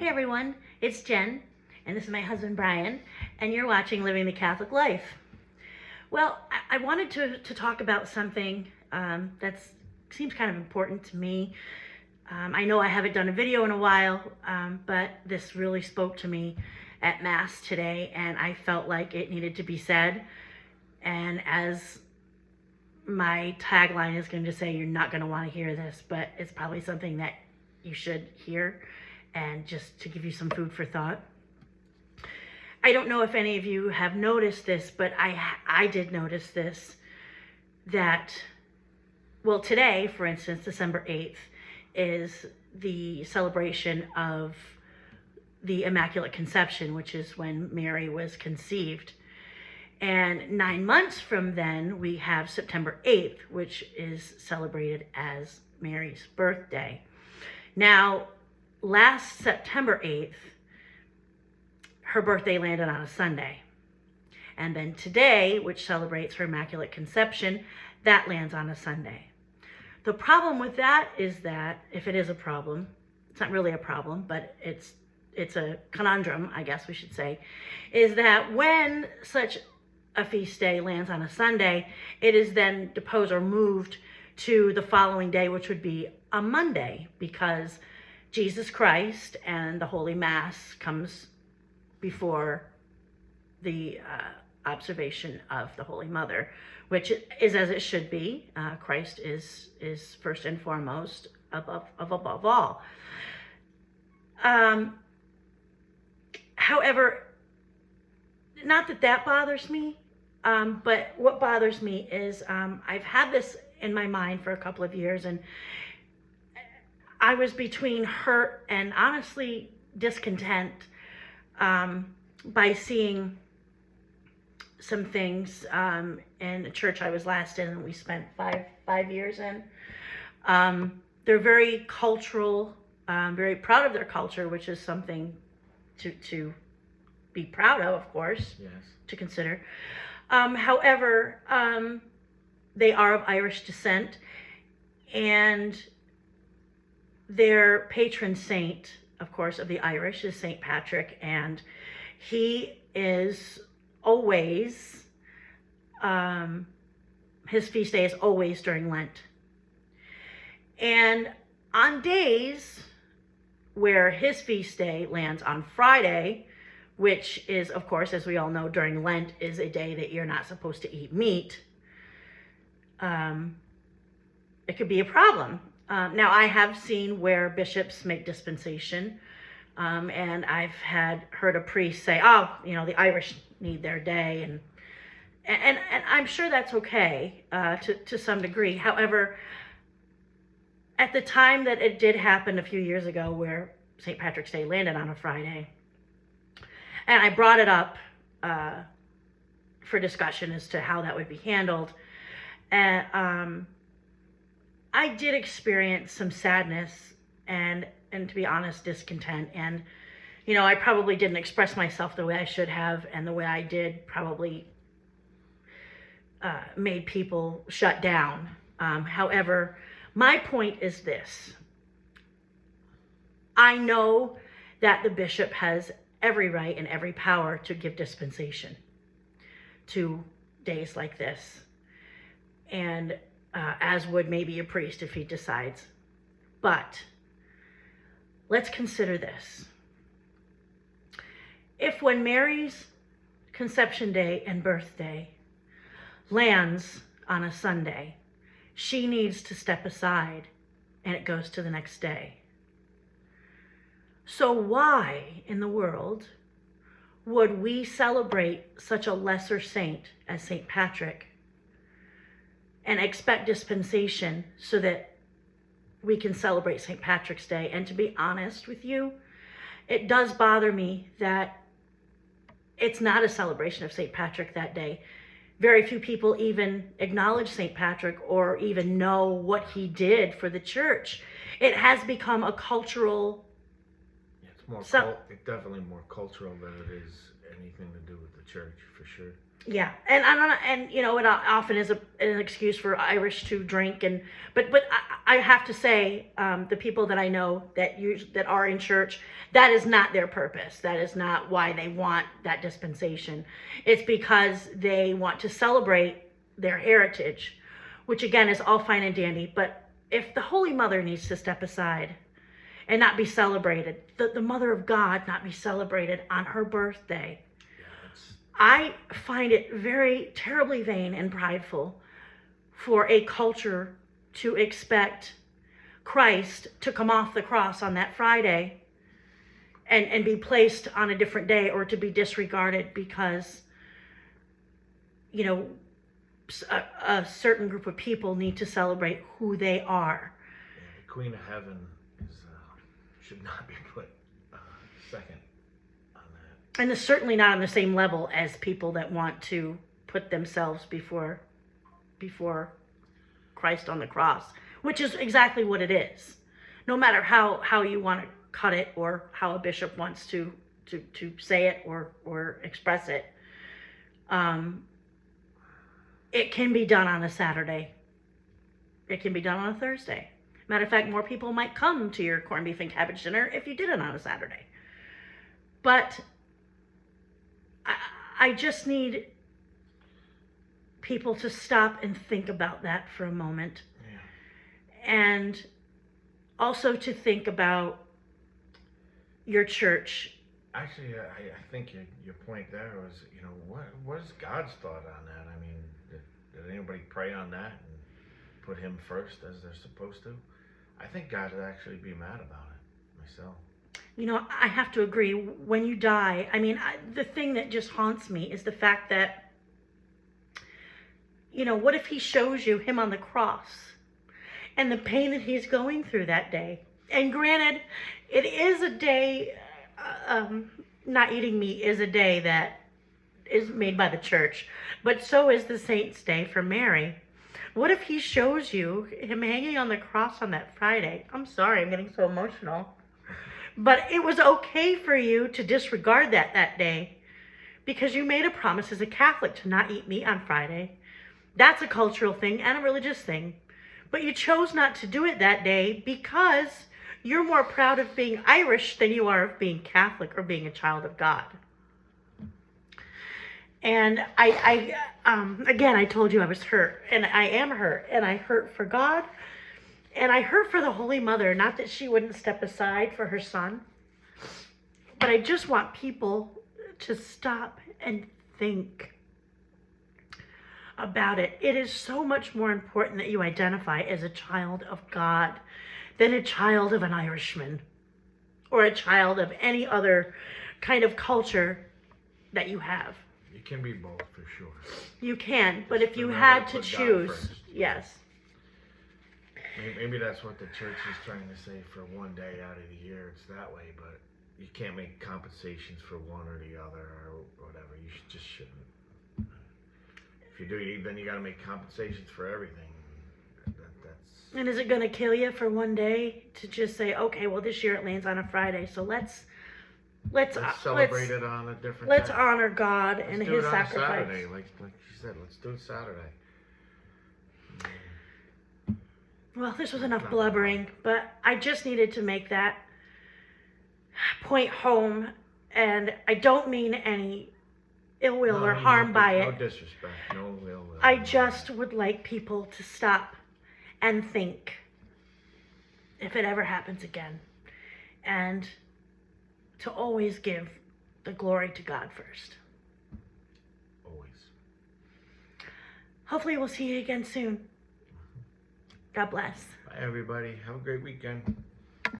Hey everyone, it's Jen, and this is my husband Brian, and you're watching Living the Catholic Life. Well, I wanted to talk about something that seems kind of important to me. I know I haven't done a video in a while, but this really spoke to me at Mass today, and I felt like it needed to be said. And as my tagline is going to say, you're not going to want to hear this, but it's probably something that you should hear, and just to give you some food for thought. I don't know if any of you have noticed this, but I did notice this, that, well, today, for instance, December 8th, is the celebration of the Immaculate Conception, which is when Mary was conceived. And 9 months from then, we have September 8th, which is celebrated as Mary's birthday. Now, last September 8th, her birthday landed on a Sunday. And then today, which celebrates her Immaculate Conception, that lands on a Sunday. The problem with that is that, if it is a problem, it's not really a problem, but it's a conundrum, I guess we should say, is that when such a feast day lands on a Sunday, it is then deposed or moved to the following day, which would be a Monday, because Jesus Christ and the Holy Mass comes before the observation of the Holy Mother, which is as it should be. Christ is first and foremost above all. However, not that bothers me, but what bothers me is I've had this in my mind for a couple of years, and I was between hurt and honestly discontent by seeing some things in the church I was last in, and we spent five years in. They're very cultural, very proud of their culture, which is something to be proud of course, yes, to consider. However, they are of Irish descent, and their patron saint, of course, of the Irish is St. Patrick, and he is always, his feast day is always during Lent. And on days where his feast day lands on Friday, which is, of course, as we all know, during Lent is a day that you're not supposed to eat meat, it could be a problem. Now, I have seen where bishops make dispensation, and I've heard a priest say, oh, the Irish need their day, and I'm sure that's okay to some degree. However, at the time that it did happen a few years ago where St. Patrick's Day landed on a Friday, and I brought it up for discussion as to how that would be handled, and I did experience some sadness and to be honest, discontent. And, I probably didn't express myself the way I should have, and the way I did probably made people shut down. However, my point is this. I know that the bishop has every right and every power to give dispensation to days like this, and as would maybe a priest if he decides. But let's consider this. If when Mary's conception day and birthday lands on a Sunday, she needs to step aside and it goes to the next day. So why in the world would we celebrate such a lesser saint as St. Patrick and expect dispensation so that we can celebrate St. Patrick's Day? And to be honest with you, it does bother me that it's not a celebration of St. Patrick that day. Very few people even acknowledge St. Patrick or even know what he did for the church. It has become a cultural... It's definitely more cultural than it is anything to do with the church, for sure. Yeah, and I don't, and it often is an excuse for Irish to drink, but I have to say, the people that I know that are in church, that is not their purpose. That is not why they want that dispensation. It's because they want to celebrate their heritage, which again is all fine and dandy. But if the Holy Mother needs to step aside and not be celebrated, the Mother of God not be celebrated on her birthday, I find it very terribly vain and prideful for a culture to expect Christ to come off the cross on that Friday and be placed on a different day, or to be disregarded because, a certain group of people need to celebrate who they are. Yeah, the Queen of Heaven should not be put second. And it's certainly not on the same level as people that want to put themselves before Christ on the cross, which is exactly what it is. No matter how you want to cut it, or how a bishop wants to say it or express it, it can be done on a Saturday. It can be done on a Thursday. Matter of fact, more people might come to your corned beef and cabbage dinner if you did it on a Saturday. But I just need people to stop and think about that for a moment. Yeah. And also to think about your church. Actually, I think your point there was, what is God's thought on that? I mean, did anybody pray on that and put him first as they're supposed to? I think God would actually be mad about it myself. I have to agree. When you die, the thing that just haunts me is the fact that, what if he shows you him on the cross and the pain that he's going through that day? And granted, it is a day, not eating meat is a day that is made by the church, but so is the Saints' Day for Mary. What if he shows you him hanging on the cross on that Friday? I'm sorry, I'm getting so emotional. But it was okay for you to disregard that day because you made a promise as a Catholic to not eat meat on Friday. That's a cultural thing and a religious thing. But you chose not to do it that day because you're more proud of being Irish than you are of being Catholic or being a child of God. And again, I told you I was hurt, and I am hurt, and I hurt for God. And I hurt for the Holy Mother, not that she wouldn't step aside for her son, but I just want people to stop and think about it. It is so much more important that you identify as a child of God than a child of an Irishman or a child of any other kind of culture that you have. You can be both, for sure. You can, but if you had to choose, yes. Maybe that's what the church is trying to say for one day out of the year. It's that way, but you can't make compensations for one or the other or whatever. You just shouldn't. If you do, then you got to make compensations for everything. That's. And is it going to kill you for one day to just say, okay, well, this year it lands on a Friday, so let's celebrate it on a different. Let's day. honor God Let's and do His it on sacrifice. Saturday, like you said. Let's do it Saturday. Well, this was enough blubbering, but I just needed to make that point home, and I don't mean any ill will or harm by it. No disrespect, no ill will. I just would like people to stop and think if it ever happens again, and to always give the glory to God first. Always. Hopefully we'll see you again soon. God bless. Bye, everybody. Have a great weekend.